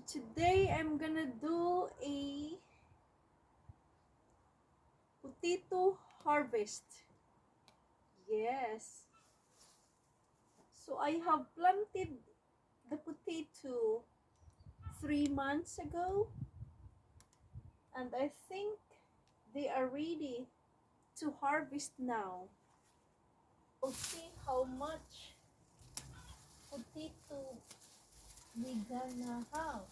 Today I'm gonna do a potato harvest. Yes. So I have planted the potato 3 months ago, and I think they are ready to harvest now. We'll see how much potato we gonna have.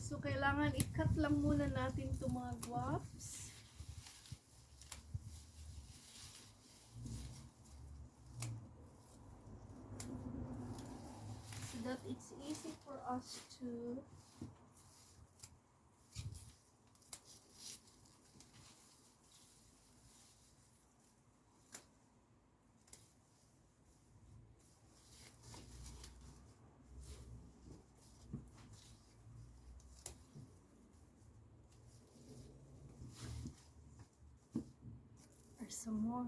So, kailangan i-cut lang muna natin itong mga guaps. So that it's easy for us to some more.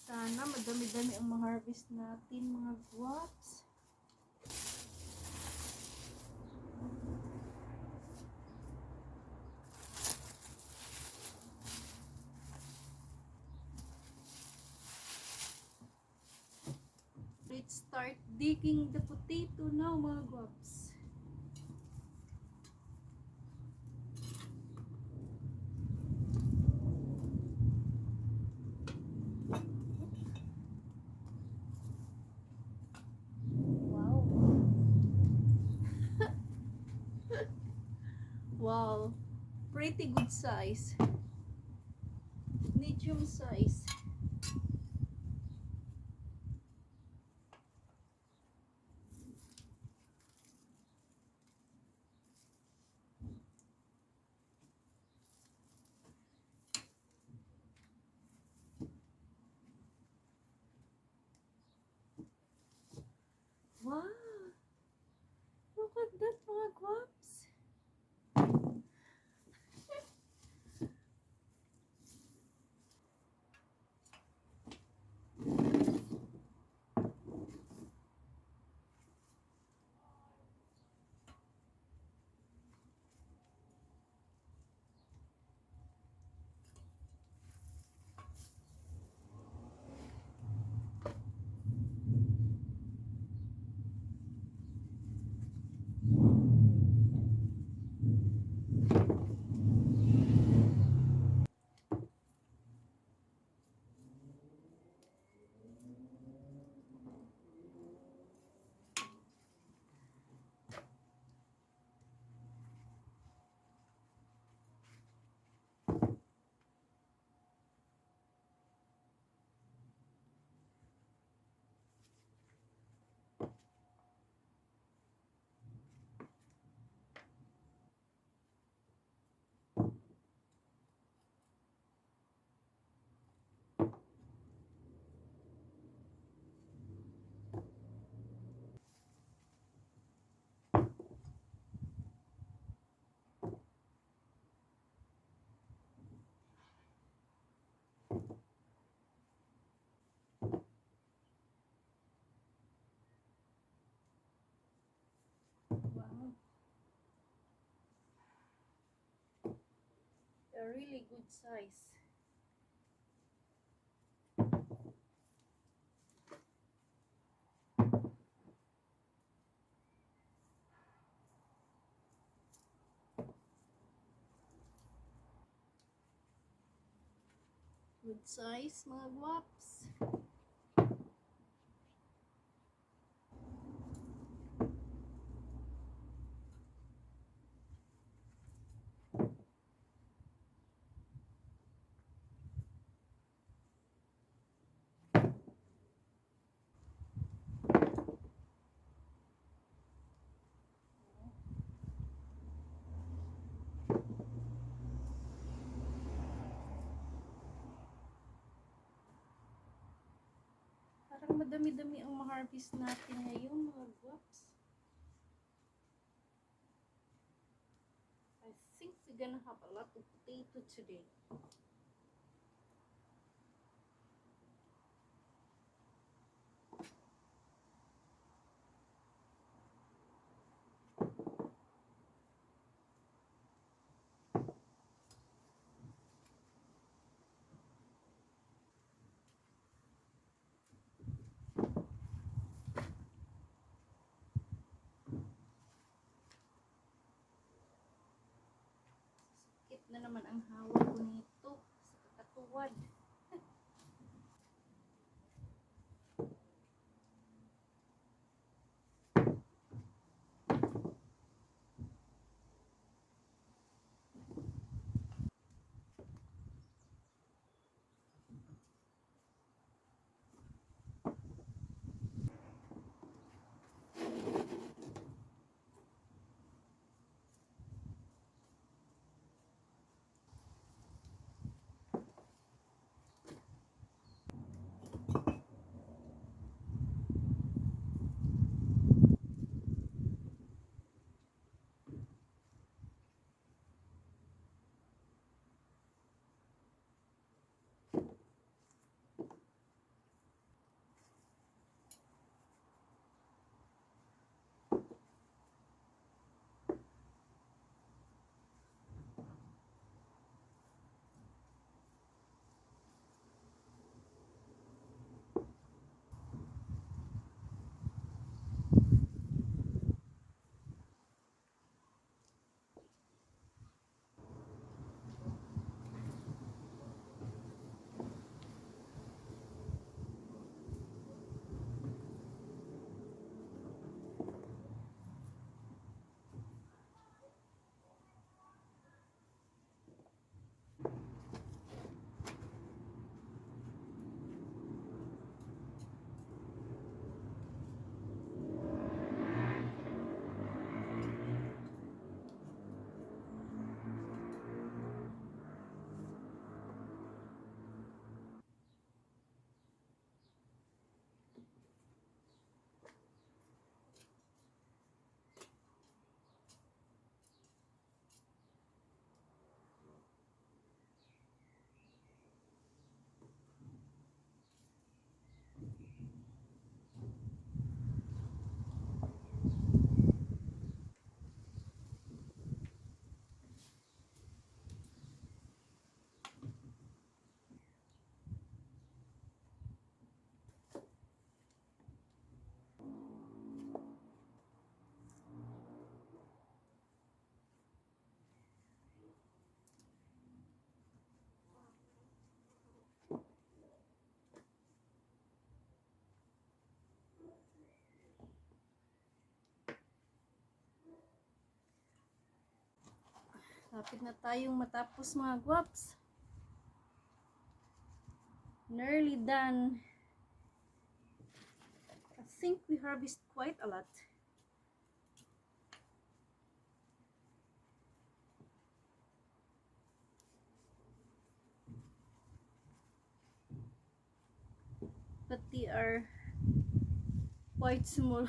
Sana madami-dami ang ma-harvest natin, mga guaps. Let's start digging the potato now, mga guaps. Wow, pretty good size. Medium size. Wow, look at that, mga guaps. Wow, they're really good size. Good size, mga guaps. Parang madami-dami ang ma-harvest natin ngayon, mga guwaps. I think we're gonna have a lot of potato today. Sakit na naman ang hawa ko nito sa kakatuwad. Lapit na tayong matapos, mga guwaps. Nearly done. I think we harvest quite a lot. But they are quite small.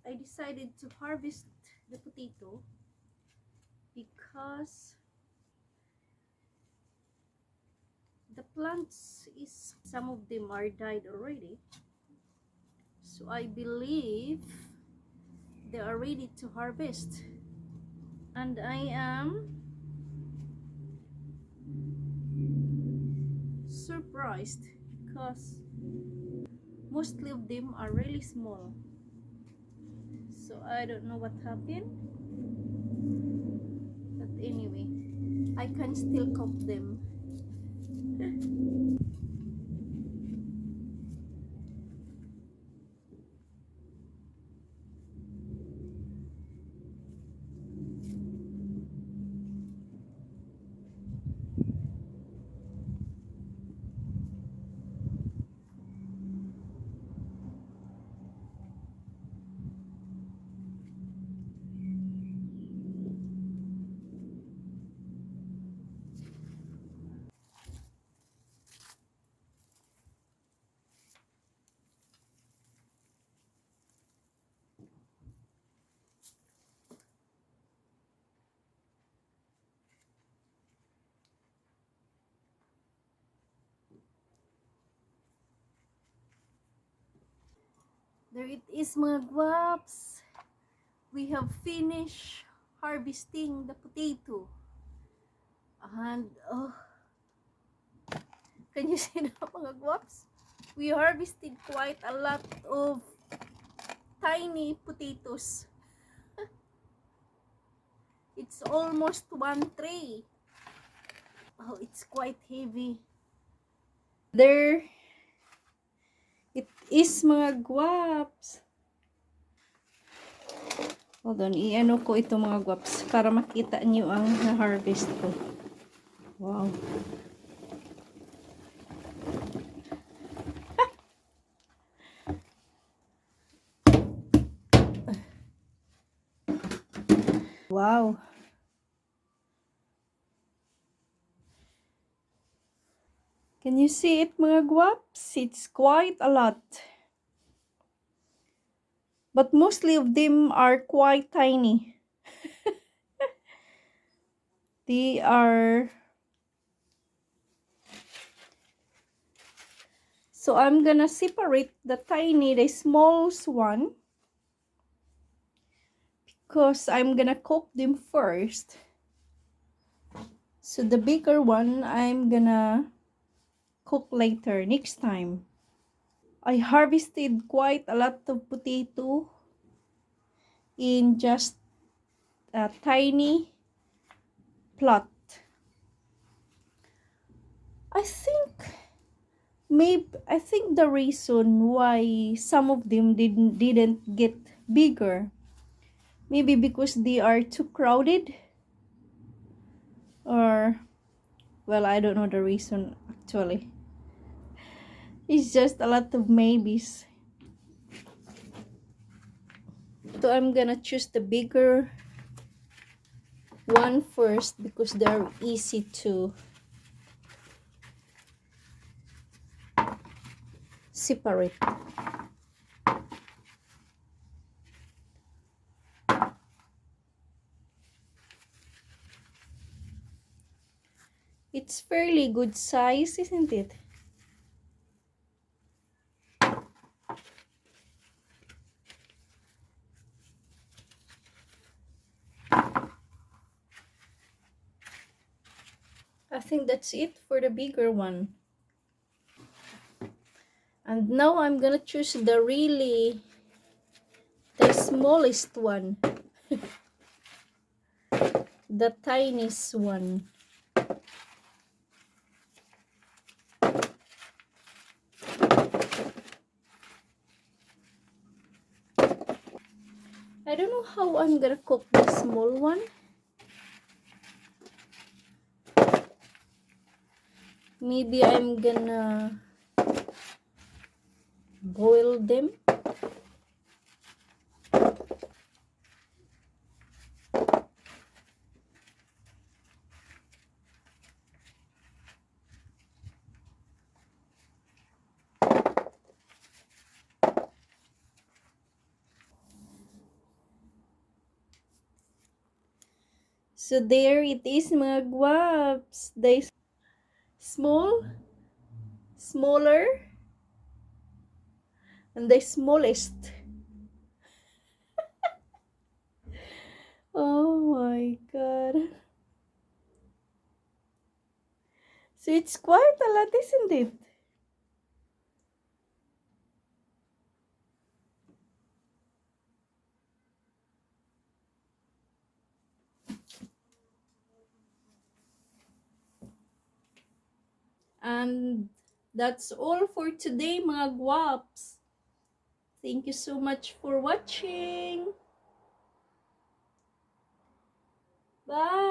I decided to harvest the potato because the plants is, some of them are died already, so I believe they are ready to harvest, and I am surprised because mostly of them are really small, so I don't know what happened, but anyway, I can still cook them. There it is, mga guwaps. We have finished harvesting the potato. And, oh, can you see that, mga guwaps? We harvested quite a lot of tiny potatoes. It's almost one tray. Oh, it's quite heavy. There it is, mga guwaps. Hold on, i-ano ko ito, mga guwaps, para makita niyo ang na-harvest ko. Wow. Wow. Can you see it, mga guwaps? It's quite a lot. But mostly of them are quite tiny. They are... So I'm gonna separate the smallest one, because I'm gonna cook them first. So the bigger one, I'm gonna cook later, next time. I harvested quite a lot of potato in just a tiny plot. I think the reason why some of them didn't get bigger, maybe because they are too crowded, or, well, I don't know the reason actually. It's just a lot of maybes. So I'm gonna choose the bigger one first, because they're easy to separate. It's fairly good size, isn't it? I think that's it for the bigger one. And now I'm gonna choose the smallest one. The tiniest one. I don't know how I'm gonna cook the small one. Maybe I'm gonna boil them. So there it is, mga guwaps. The smaller, and the smallest. Oh my god. So it's quite a lot, isn't it? And that's all for today, mga guwaps. Thank you so much for watching. Bye!